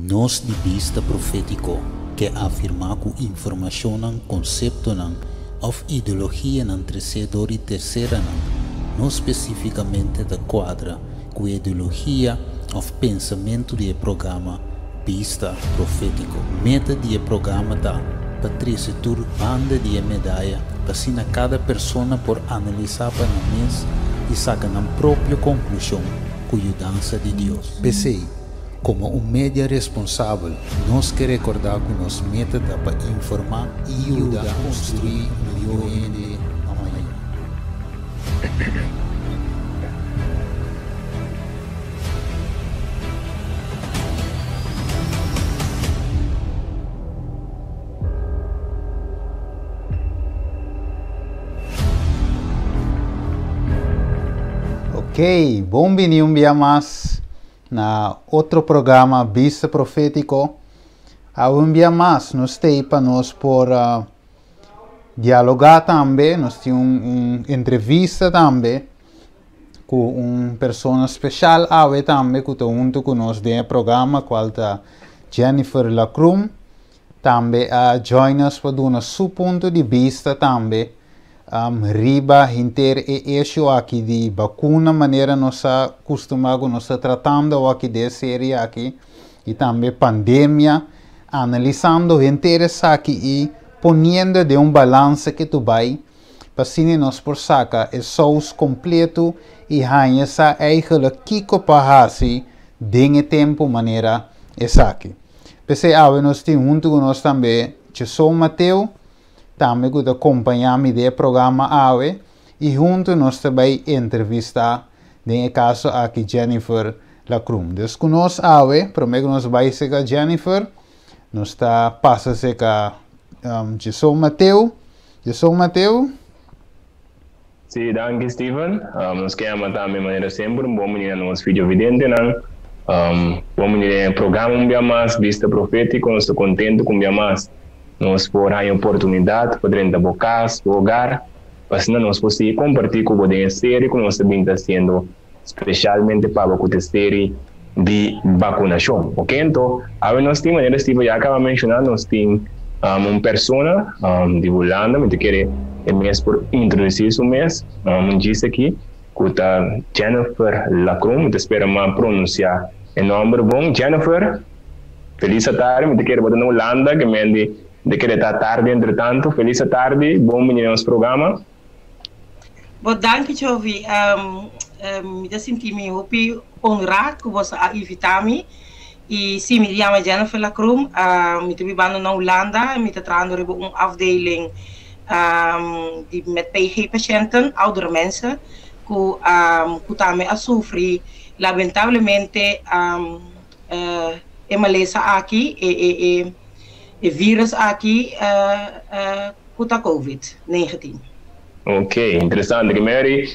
Nós de vista profético que afirma que informação, conceito ou ideologia terceira e terceira não especificamente da quadra com ideologia ou pensamento de programa vista profético. Meta de programa da Patrícia Tur banda de medalha para cada pessoa por analisar para mês e sacar a própria conclusão com a ajuda de Deus. PCI, como um média responsável, nós queremos recordar que nossa meta é para informar e ajudar a construir o melhor de amanhã. Ok, bom-vindo um dia mais na outro programa Vista Profético. Um dia mais nós temos para nós por dialogar também, nós temos uma entrevista também com uma pessoa especial também que está junto com nós no programa, qual é Jennifer Lacrum. Também join us para dar seu ponto de vista também. Riba inter eixo aqui de vacuna, maneira nós acostumamos, nós tratando aqui de série aqui e também pandemia, analisando interessa aqui e ponendo de balanço que tu vai para se nós por saca é sous completo e hanya essa eigenlijk kiko pahasi dinge tempo maneira essa aqui. Pensei nós temos junto com nós também São Mateus também que acompanhamos o programa AWE e junto nós também entrevistar no caso aqui Jennifer Lacrum. Então conosco AWE, primeiro nós vai ser com Jennifer, nós está passa ser com São Mateus. São Mateus? Sim, danke Steven. Nós queremos também maneira sempre bom menino nosso vídeo evidente bom menino programa um dia mais vista profético, nós estamos contentes com um dia mais. Nós por a oportunidade para dentro da casa, do hogar, para que nós possamos compartilhar com a série que nós também está sendo especialmente para a série de vacunação, ok? Então, nós temos maneira que já acaba de mencionar, nós temos uma pessoa de Holanda, que quer mês por introduzir o mês, disse aqui, que está Jennifer Lacrum, que espera pronunciar o nome bom, Jennifer, feliz tarde, que quer botar na Holanda, que me de que está tarde, entretanto, feliz tarde, bom menino nosso programa. Bom, danke, Jovi. Me senti-me muito honrado que você invitame. E sim, me chamo Jennifer Lacrum, me estou na Holanda, me estou trabalhando em uma afdeling met PG-patiënten, oudere mensen, que também sofrem, lamentavelmente, maleza aqui, o vírus aqui com a Covid-19. Ok, interessante. Primeiro,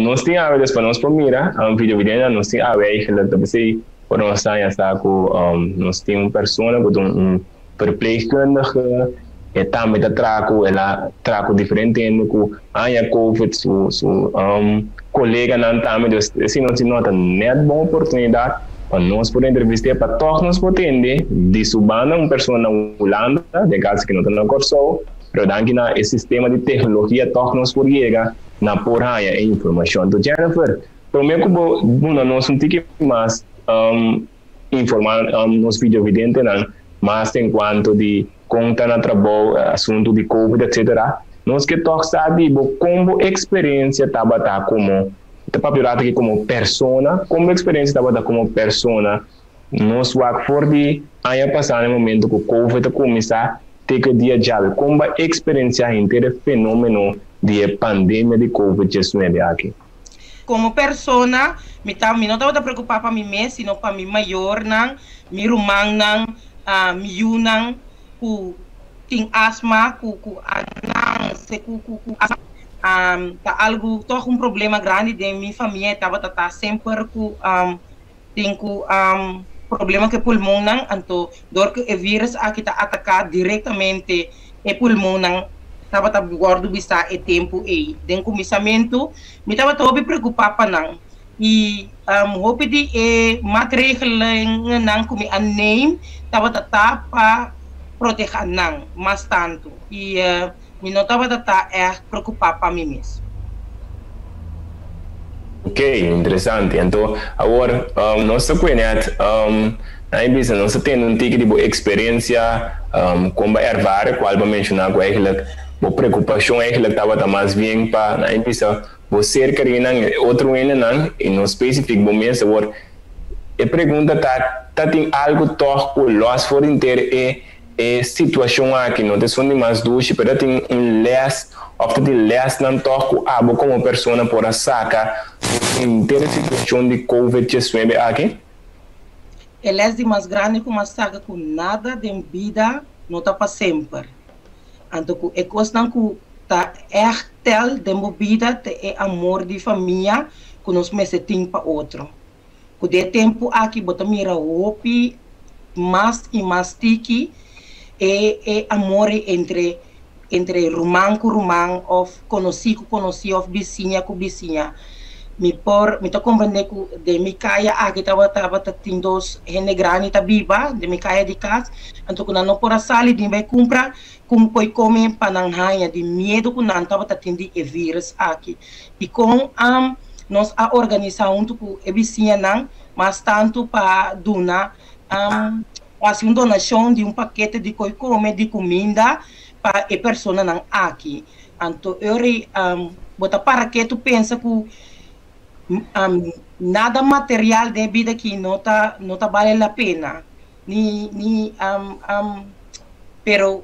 nós temos para nós primeira, vídeo videndo, nós temos eigenlijk dat we voor nós está com nós temos pessoa com verpleegkundige e também ela trago diferente com a Covid, colega não também, assim nós nota net boa oportunidade para nós poder entrevistar para todos nós poder de subana uma pessoa na Holanda, de caso que não está na Corso, mas daqui na esse sistema de tecnologia todos nós podemos chegar na porraia e informação. Então Jennifer, primeiro que nós um pouquinho mais informar nos vídeos evidente mas enquanto de conta na trabalho assunto de Covid etc. Nós que todos sabe como experiência estava como aqui como persona, como experiência estava como persona, nós vamos for de aí passar no momento que o Covid começar ter que dia já como experiência inteira fenômeno de pandemia de Covid-19 aqui. Como persona, não estava preocupado para mim mesmo, sino para mim maior, meu irmão, meu que tem asma, algo todo problema grande de minha família estava sempre com problema que pulmão então dor que o vírus aqui está atacar diretamente o pulmão estava guardo vista e tempo e den começamento me estava todo preocupado E hoop die maatregelen nang kumi aanneem, dat tata pa proteger nang, mas tanto. E mi nota tata preocupado para mim mesmo. Ok, interessante. Então, agora, nós conhecemos, nós temos tipo de experiência, como ervaren, qual vai mencionar que eigenlijk, a preocupação eigenlijk estava mais bem para, na empresa, você querer outro e no específico momento, agora, a pergunta tem algo torto, nós for inteiro situação aqui, não tem só mais duas, mas tem less, of the less não torto, como pessoa por sacar inteira situação de COVID-19 aqui? Ele é de mais grande como a saga com nada de vida, não está para sempre. Então, é coisa que está tel de vida, é amor de família, que nós merecemos para outro. Com o tempo aqui, bota mira hopi, mais e mais tiki, é amor entre romano com romano, ou conheci com conheci, ou vizinha com vizinha. Me tô compreendendo que de minha caia aqui tava tendo gente grande tá viva de minha caia de casa, então quando não por sair de vai comprar como foi comer pananhanha de medo que não tava tendo e vírus aqui e com nós a organização com a vizinha não, mas tanto para donar quase uma donação de paquete de comer de comida para a pessoa não aqui, então eu botar para que tu pensa que nada material de vida que não tá vale a pena pero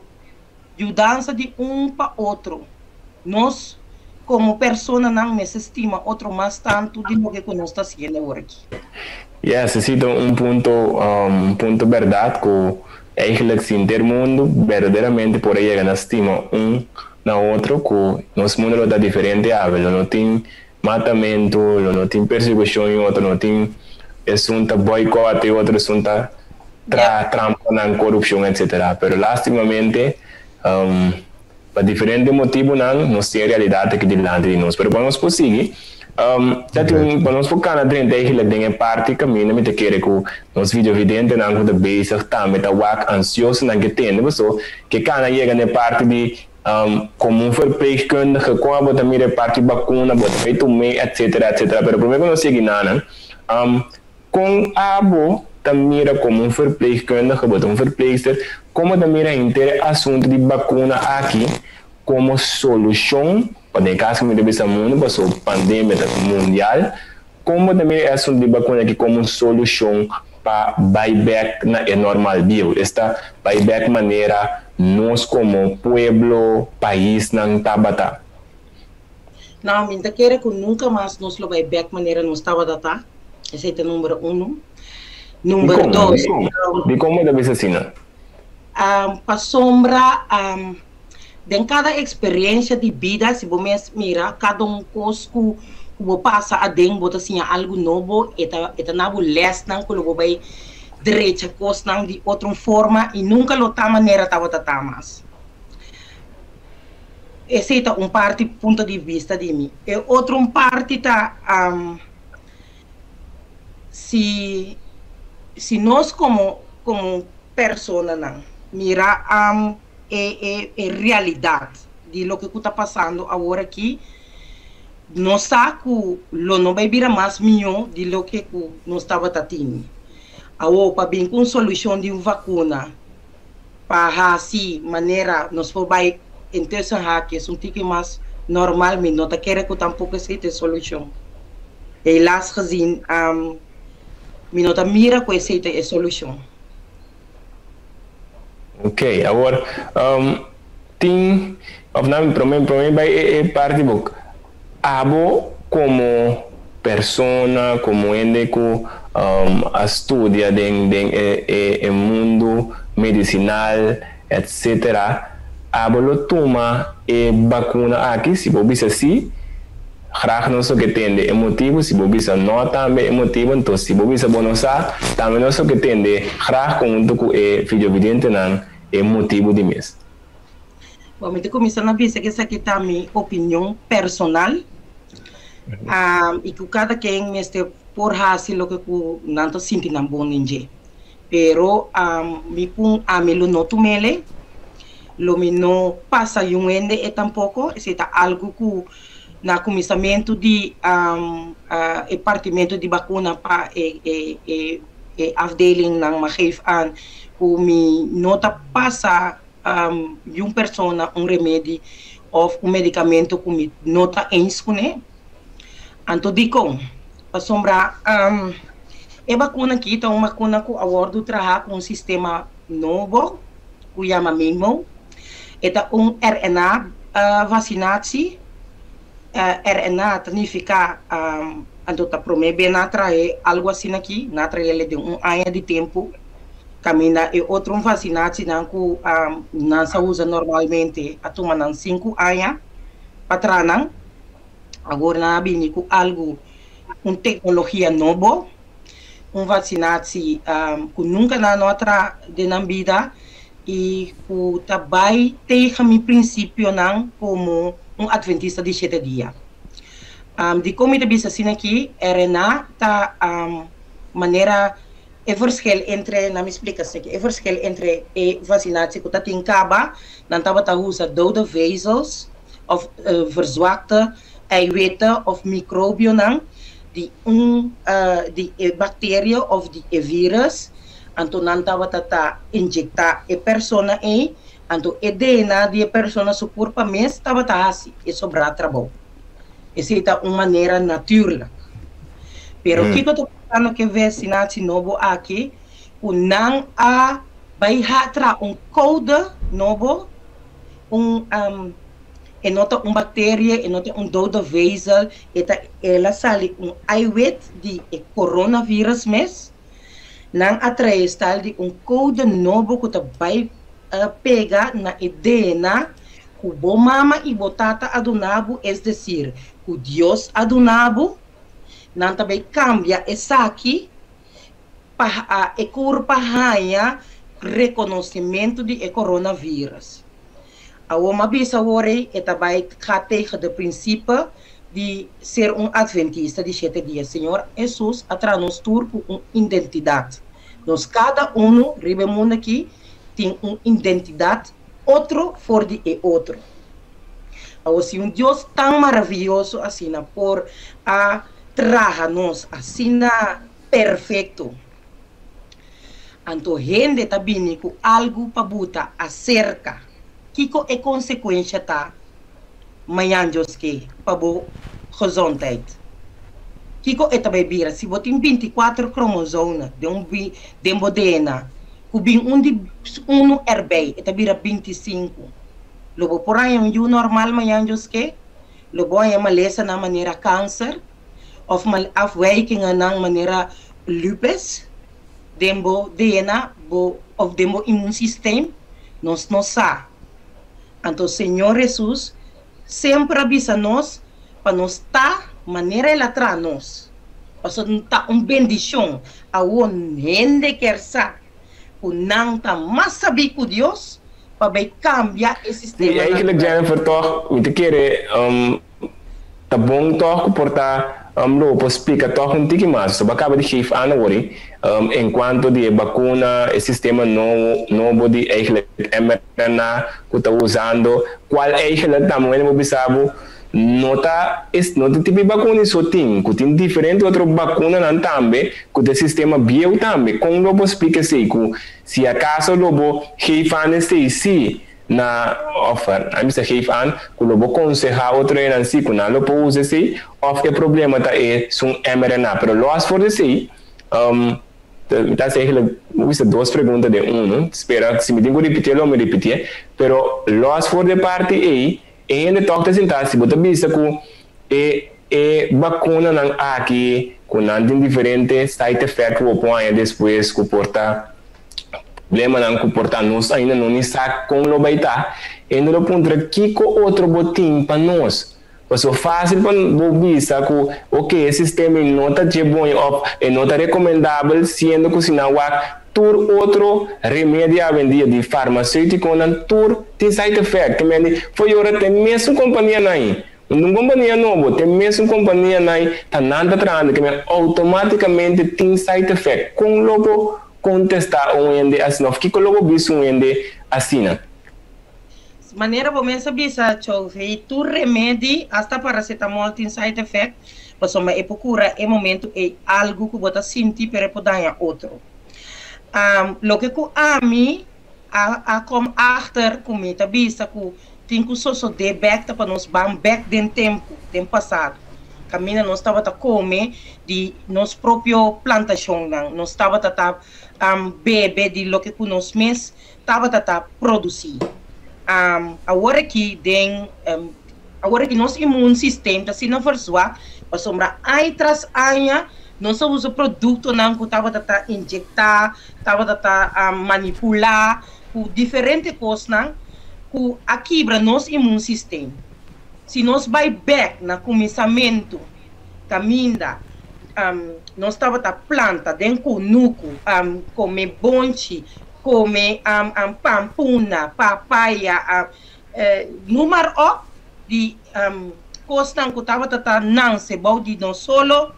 mudança de para outro nós como pessoa não necessitamos outro mais tanto de lo que nós está fazendo aqui. Necessito ponto verdade que eigenlijk sim ter mundo verdadeiramente por aí chegar na estima na outro que nosso mundo está diferente não tem matamento, não tem perseguição em outro, não tem assunto boicote, outro assunto trampa na corrupção, etc. Mas, lastimamente, por diferentes motivos, não temos realidade aqui delante de nós. Mas, para nós conseguir, para nós focar na frente, tem parte caminho, me quer que nós vídeo evidente, não que basic, também tá ansioso, não que tem, que cada chega na parte de como verpleegkundige kwam dan meer party vacuna bot feito me etc. Pero primeiro não sei nada com abo também como verpleegkundige bot verpleegster como também inteiro assunto de vacuna aqui como solução para o caso que deve ser mundo para a pandemia mundial como também assunto de vacuna aqui como solução para buyback na normal bio esta buyback maneira nós como pueblo, país, não tabata. Não, minha quer que nunca mais nós lo vai back maneira nós tabata. Esse é o número 1. Número 2. De como deve ser assim? Para sombra, de cada experiência de vida, se você mira, cada coisa que passa a dentro, assim, algo novo, é na leste, não que você vai direita, coisa de outra forma e nunca lo tá maneira tava mais. Esse é parte ponto de vista de mim. E outra parte tá se nós como pessoa não mira realidade de lo que está passando agora aqui, nós saco lo não vai virar mais melhor de lo que nós estava tendo. Para bem com solução de uma vacuna para assim maneira nós vai intenção que é tique mais normalmente não tá querendo que tampouco existe solução e lá gezien não tá mira que existe a solução. Ok, agora tem para mim vai parte book abo como persona como ende a estudia em mundo medicinal, etc. Abolo toma vacuna aqui, se você assim, graag não só que tem é motivo, se você não também é motivo, então se você não sabe, também não só que tem graag com vídeo evidente não é motivo de mês. Bom, eu começo a dizer que essa aqui tá minha opinião personal. E que cada quem este por hasil lo que ku nanto sinti nan bom ninje. Pero mi pun me lo noto mele lo me no passa yung ende e tampoco está algo ku na comissamento de departamento de vacuna para afdeling ng mag-geef aan kung mi nota passa yung persona remédio of medicamento kung mi nota eens kune anto di kong pasombra vacuna kita uma vacuna ku awardo traha com sistema novo ku chama mesmo eta RNA vacinatie RNA significa anto ta promete na trae algo assim aqui na trae ele de ano de tempo caminha e outro vacinatie não que não se usa normalmente a toma não 5 anos para agora na bini com algo tecnologia novo vacinatie que nunca na outra de na vida e que também tem o princípio não como adventista de 7 dias. De como eu disse assim aqui, RNA tá maneira verschil entre, na me explica assim, verschil entre vacinatie que tá tem caba, dan tava tá usa dode vezels of verzwakte eiwitten of microbiën dan die bacteriën of die virus anto nan tava tá injectar persona anto DNA de persona supor para mês tava tá assim e sobrar trabalho. Essa é uma maneira natural. Pero que eu tô falando que vacinação novo aqui, o não vai hatra code novo, enota bactéria, enota dode vezes, ela sale eiwit de coronavírus mes, não atrai tal de code novo que vai pega na DNA que o mama e botata adunabo, é decir, que Deus adunabo, não também cambia essa aqui para a curva raia reconhecimento de coronavírus. A uma vez agora é também catega do princípio de ser adventista de 7 dias. Senhor Jesus atrás nos turco identidade. Nós cada ribe mundo aqui tem identidade, outro for de outro. Assim, Deus tão maravilhoso assim, por traja-nos assim, perfeito. Então, gente está vindo com algo para botar acerca. Que é consequência tá? Manhã, que para boa gezondheid. Que é também vira, se você tem 24 cromosomas de DNA, que um erbei, é também 25. Logo por aí um normal manhã que logo é uma lesão na maneira câncer, of uma afwijking na maneira lupus, dembo DNA, of dembo imunsistema, nós não sabe. Então, Senhor Jesus sempre avisa nós para nós estar maneira ela traz nós, para nós estar bendição a gente quer saber, o não está mais saber com Deus para cambiar esse sistema. E aí que Jennifer toch, me te querer tá bom toch portar lopo explica toch tiki mais, só acaba de chef anori enquanto de vacuna e sistema novo de eigenlijk mRNA que está usando, qual eigenlijk tamanho mo bisabo nota tipo de vacuna só tem, que tem diferente outra vacuna não também, que o sistema bio também, como lobo explica assim, que se acaso lobo chef anestesia na offer, a mim se geef aan, que lobo aconseja outro en assim, que não lobo usa assim, of o problema tá um mRNA, pero loas for assim, tá eigenlijk, usa duas perguntas de espera que se me tenho repetir, eu me repetir, pero loas for de parte e ainda toca sentar se você vista que vacuna não aqui, com não tem diferentes side effects que põe depois que porta problema não comportar nós ainda não está com o vai estar ainda no ponto que outro botim para nós porque fácil para vista que ok esse sistema não está de bom e não está recomendável sendo que se não há tur outro remédio a vender de farmacêutico não tur tem side effect que foi hora tem mesmo companhia aí Uma companhia nova, tem mesmo companhia na tá nada atrás que automaticamente tem side effect com logo contestar um ende assim, não fica logo bicho um ende assim. Maneira como essa bisa chove, tu remédio hasta paracetamol tem side effect, mas uma procura é momento é algo que você sente para poder outro. Lo que ku ami a como achter comida bisa ku tem que só de back para nos back den tempo passado. Caminha nós estava a comer de nos próprio plantação não, nós estava a beber de lo que nós mês estava a produzir. Agora que nosso imun sistema está sendo forçado, para sombra aí tras anha não só usa produto não que estava a injetar, estava a manipular, com diferentes coisas não, que aquebra nosso imun sistema. Se nós vai back na começamento, caminha, nós estava a planta dentro do nuco, comer bonche, come pampuna, papaya, número de coisas que estava a nascer, balde não solo,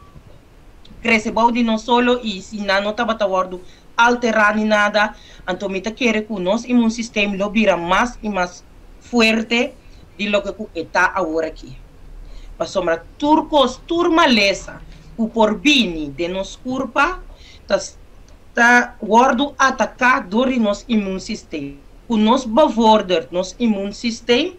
cresce balde não solo e se não estava a alterar nem nada, então me quer que o nosso imunsistema lo vira mais e mais forte de lo que está agora aqui. Para sombra turcos, turmalesa, o porbini de nos curpa, está guardo atacar do nosso imunsistema. O nosso bevordert, nosso imunsistema,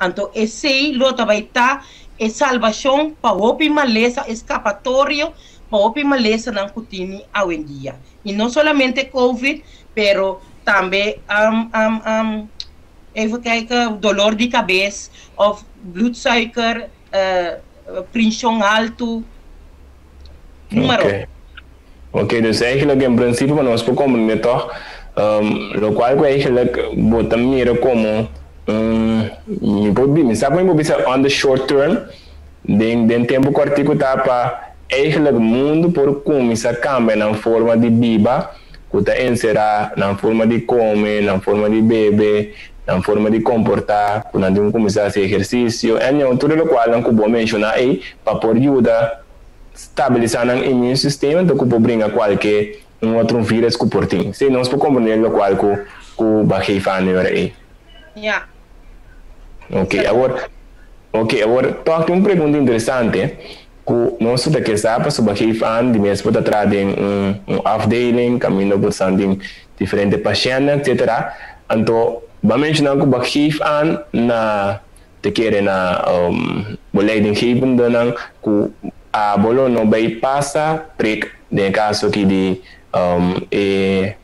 então esse lota vai estar é salvação para o malesa escapatório para o malesa não continue hoje em dia. E não somente COVID, pero também dolor de cabeça, of bloedsuiker, pressão alto, número. Ok, dus eigenlijk in principe van ons component toch, lo cual que eigenlijk bota mira como me sabe como bisa on the short term, den tempo cortico tá para eigenlijk mundo por começar a cambiar na forma de biba, que tá encerrar na forma de comer, na forma de beber, na forma de comportar, quando não começar a fazer exercício, é tudo o qual não vou mencionar aí para por ajuda estabilizar o immune sistema, então que brinca qualquer outro vírus que por ti. Se não se pode compreender o qual que baixei fane aí. Yeah. Agora toque uma pergunta interessante. Que nós temos que saber sobre baixei fane, de mesmo para trás de afdeling, caminho por sangue diferentes pacientes, etc. Então, vamos mencionar que baixei fane na te quer na beleidinggevende dan que a bolo no bypassa prick de caso aqui de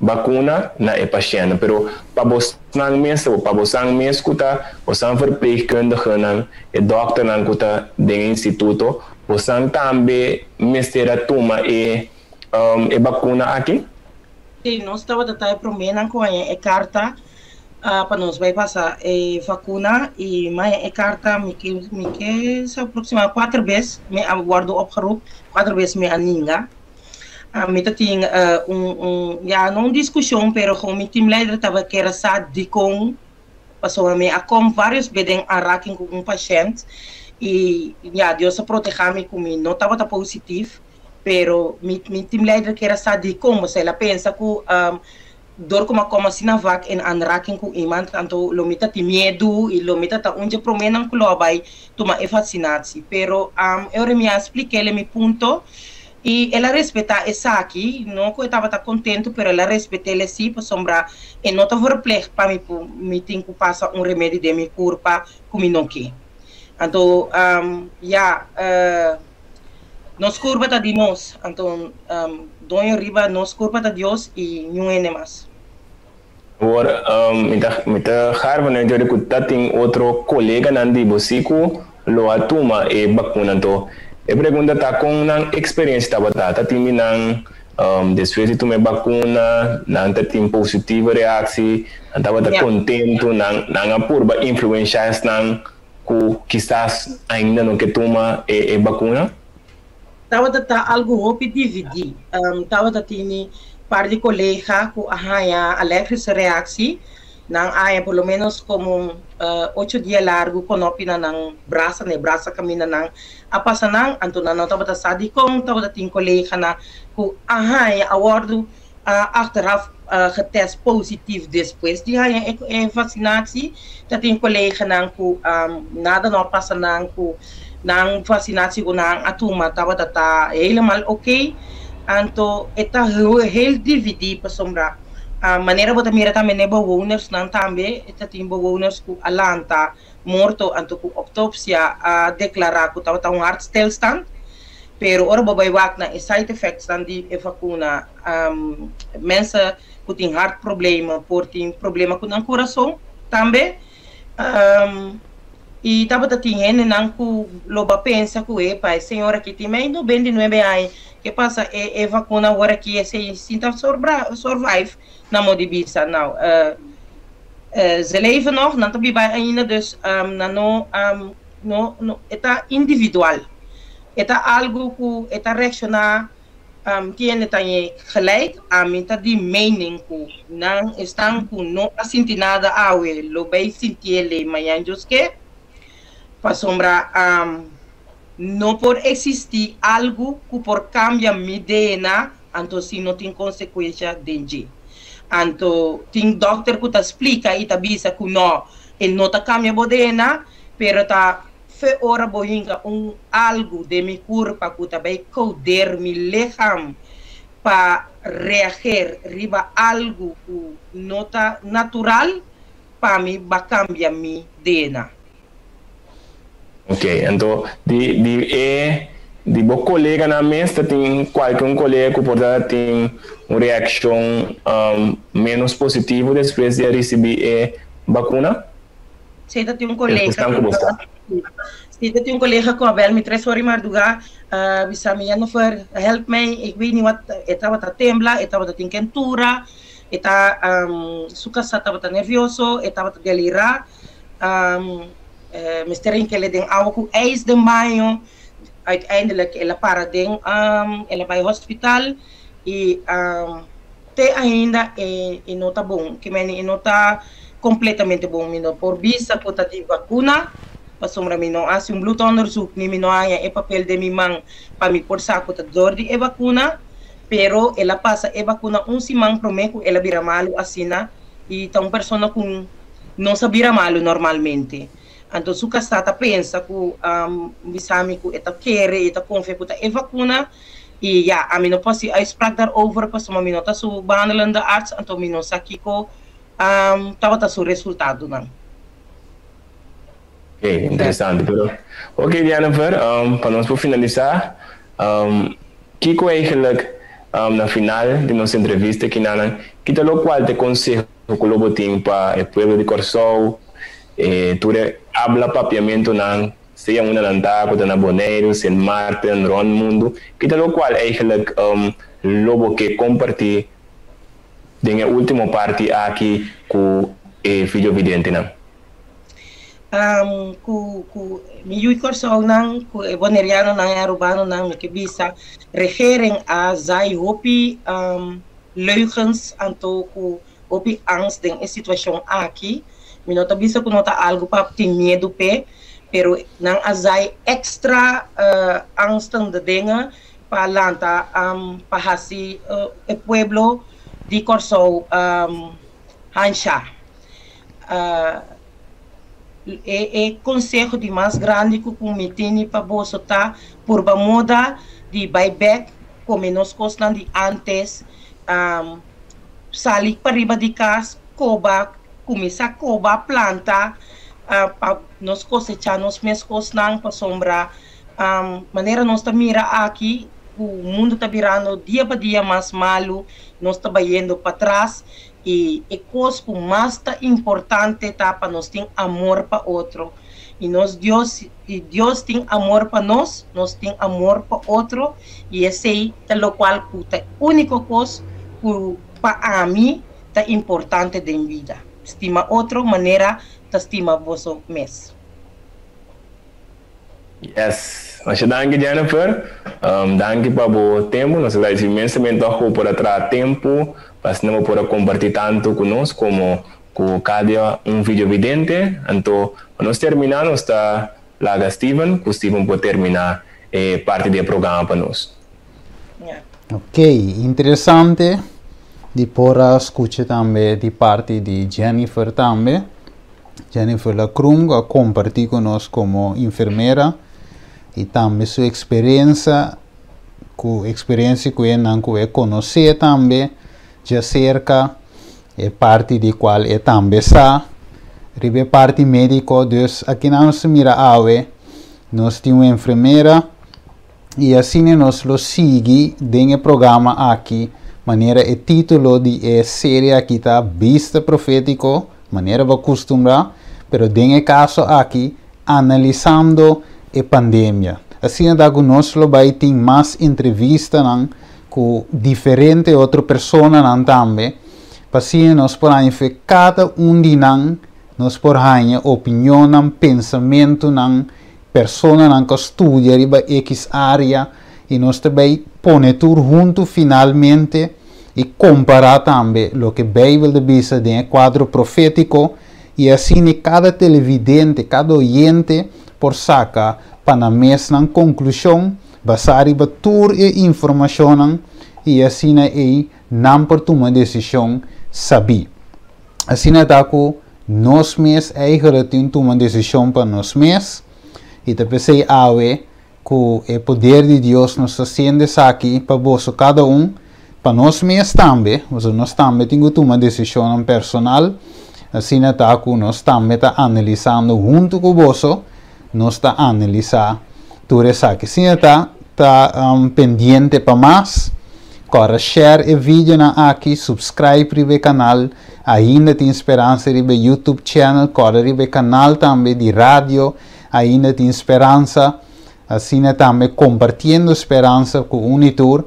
vacuna na paciente, pero para você não mesmo, para você não mesmo kuta, você verpleegkundige nan, dokter nan kuta de instituto, você também mestera toma vacuna aqui? Sim, nós estamos tratando primeiro com a carta para nós vai passar vacuna e mais carta me que se aproxima 4 vezes me aguardo opgeroep 4 vezes me aninga me tem já não discussão pero com meu team leader estava querer saber de com passou a me com vários bedem araking com paciente e já Deus proteja-me comigo não estava positivo pero meu team leader querer saber de como se ela pensa que door como assim na vac em aanraking com iemand, então lo mita tem medo e lo mita tá onde promenam que lo vai tomar vacinação. Pero eu me expliquei ele me ponto e ela respeita essa aqui, não que eu estava contente, pero ela respeita ele sim, para sombra e não tá verpleeg para me tem que passar remédio de minha curva como não quer. Então nos curva tá de nós, então dono riba nos curva tá Deus e não é mais. Agora, me tá harva né de que tem outro colega nandi bosico lo atuma vacuna então a pergunta tá com uma experiência tá tem nang depois de tomar vacuna não tem positiva reação estava contento não a purba influências não que quizás ainda não que toma vacuna. Estava algo hopi dividir. Estava tendo par de colegas que a elétrica reação Nang ay por lo menos como 8 dias largo konopina ng brasa kami na nang apasanang anto na nota bata sadikong tawata ting collega na ku aha awardo achteraf getest positief depois die vacinatie dat in collega nang ku nada no pasanang ku nang vacinatie ko nang atuma tawata ta helemaal okay anto eta heel dividi pa sombra maneira bota mira também né bewoners nan também eta tem bewoners ku alanta morto anto ku autopsia declarar ku tawata un hartstilstand pero ora babay wak na side effects dan die vacuna mensen ku ting hartproblema por ting problema ku nang coração também e tava tinhendo não ku loba pensa ku pai senhora que tem mais 99 anos que passa vacuna agora que se sinta survive na modibisa não ze leven nog não tá bij ainda dus no eta individual eta algo ku eta reaccionar tiene também gelijk tá de mening ku não estão ku no asinti nada awe lo bem sentir ele manhã just que para sombra não por existir algo que por cambiar mi DNA então se não tem consequência dengue então tem doctor que te explica e te avisa que não ele não te cambia o DNA pero tá fe ora boinga algo de mi corpo que te vai coder mi lejam para reagir riba algo que não tá natural para mim va cambiar mi DNA. Ok, então, de bo colega na mesa tem qualquer colega que pode ter uma reação menos positiva depois de receber a vacuna? Se tem um colega, se tem um colega com a bel me 3 horas madrugada, bisa me não for help me, ik weet niet wat, estava tá tembla, estava tá tem quentura, está suka estava tá nervioso, estava tá delirar, Mr. que ele tem algo com ijs de banho, uiteindelijk ela para den ela vai ao hospital e te ainda não tá bom, que men não tá completamente bom, mino por vista que tá de vacuna, pasomra mino assim bloedonderzoek ni mino aya papel de mi man para mi por saco tá dor de vacuna, pero ela passa vacuna simang promeco ela vira malo assina e tá persona com não sabia malo normalmente. Então, se o casata pensa que bisami que eta quer, eta confia que é vacuna, e ja, a mim não posso uitspraak daarover, pas uma minota so behandelende arts, então mino saki ko tava tá so resultado não. Ok, interessante, pero ok, Jennifer, para nós por finalizar, Kiko eigenlijk na final de nossa entrevista aqui na que tal qual te consejo que o lobo tem para o povo de Corsol tu habla papiamento nan seja uma lantaco na Boneiros en Marte en Ron Mundo que tal qual eigenlijk lobo que compartir de a última parte aqui com filho vidente nan ku miyui Corsol nan ku boneriano nan arubano nan que bisa regering a zai hopi leugens anto ku hopi angst den a situação aqui minota bisa ku nota algo para ter medo pero nang azai extra angstang de denga pa lanta pahasi e pueblo de Corsol Hansha consejo de mais grande que o comitê para você tá por moda de buyback como nós costan de antes salir para riba de casa coba começar coba planta para nós cosechar nos mescos não para sombra maneira nós tá mira aqui o mundo tá virando dia para dia mais malo nós tá indo para trás e coisa mais tá importante tá para nós ter amor para outro e Deus tem amor para nós tem amor para outro e esse é o qual é a única coisa para mim tá importante da vida estima outra maneira tá estima vosso mês. Yes, danke Jennifer, danke para o tempo, nós agradecemos imensamente por atrás tempo, para não poder compartilhar tanto conosco como com cada vídeo evidente. Então, nós terminamos, está lá Steven, que o Steven pode terminar parte do programa para nós. Ok, interessante. Depois escuta também de parte de Jennifer também. Jennifer Lacrum a compartilhar conosco como enfermeira e também sua experiência que ela conhecer também de cerca é parte de qual é também sa ribe parte médico dus aqui nós mira awe nós temos uma enfermeira e assim nós lo sigue dentro programa aqui maneira é título de série aqui tá Vista Profético maneira va costumbrar pero dentro caso aqui analisando a pandemia assim dago nós lo vai ter mais entrevista com diferente outra pessoa também assim nós podemos ver cada de nós podemos opinião pensamento pessoa que estuda riba X área e nós também põe tudo junto finalmente e comparar também o que a Bíblia diz de quadro profético e assim cada televidente, cada oyente por sacar para a mesma conclusão basar em toda a informação e assim aí não por tomar decisão saber. Assim é que nós mesmos eigenlijk tomar decisão para nós mesmos e também sei que o poder de Deus nos acende aqui para você cada para nós mesmos também, nós também temos que tomar decisão personal. Assim é que nós também está analisando junto com você, nós está analisando tudo isso aqui. Assim está pendente para mais. Agora, share o vídeo aqui, subscribe ao canal, ainda tem esperança no YouTube channel, agora no canal também de rádio, ainda tem esperança, assim também compartilhando esperança com o Unitur.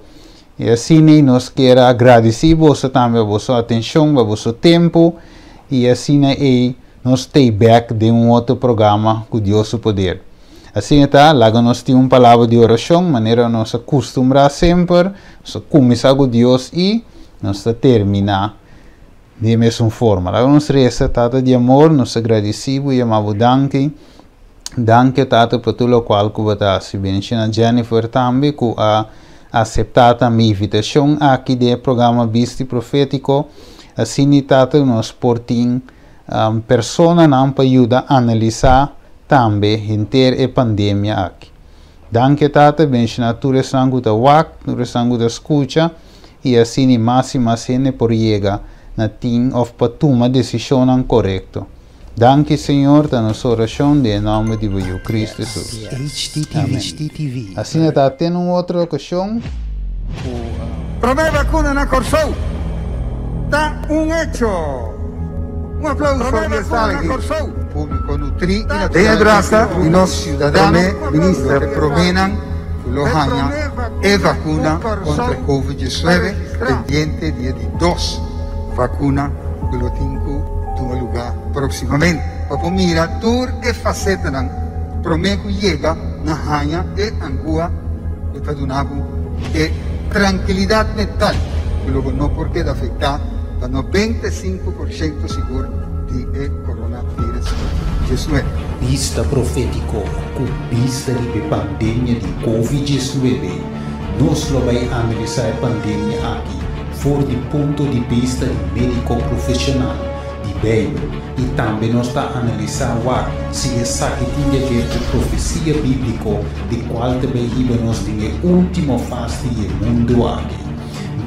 E assim nós queremos agradecer você também a sua atenção, a seu tempo, e assim nós stay back de outro programa com Deus o poder. Assim lá nós temos uma palavra de oração, maneira nós acostumar sempre, nós começar com Deus e nós terminar de mesma forma. Lá nós resta tata de amor, nós agradecemos e amamos danke tata por tudo o qual que você bendiga Jennifer também que a aceitar a minha invitação aqui do programa Vista Profético. Assim tata nós portim pessoa não para ajudar a analisar também inteira a pandemia aqui. Danke tata, bendiga tudo sangue da wak, tudo sangue da escuta e assim mais e mais por chegar na tim of para tomar decisão correta. Danke Senhor, da nossa oração em nome de Cristo Jesus. Amém. Assim está tendo outra ocasião. Promé vacuna na Corsou. Está hecho. Aplauso universal aqui. Público nutri. Tenha graça e nós cidadãos ministra promenan Lohana e vacuna contra Covid-19 pendiente dia de 2 vacuna pelo 5 no lugar proximamente. Para mira tur e faceta nan promeco chega na hanha e angua e tadunago e tranquilidade mental pelo que não porque afetar para 95% seguro de coronavírus. Jesus é. Vista Profético, com vista de pandemia de Covid-19, nós vamos analisar a pandemia aqui, fora do ponto de vista de médico profissional. Bíblia e também nós está analisando se essa que tinha a ver com profecia bíblica de qual também nós temos a última fase do mundo aqui.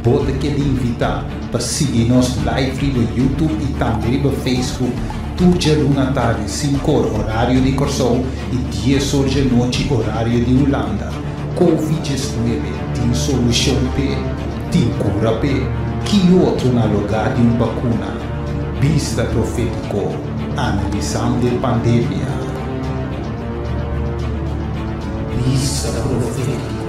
Vou te invitar para seguir nos live no YouTube e também no Facebook todo dia na tarde 5 horas horário de Corsou e 10 horas da noite horário de Holanda. Covid-19 tem solução tem cura que outro na lugar de uma vacuna. Vista Profético, analisando a pandemia. Vista Profético.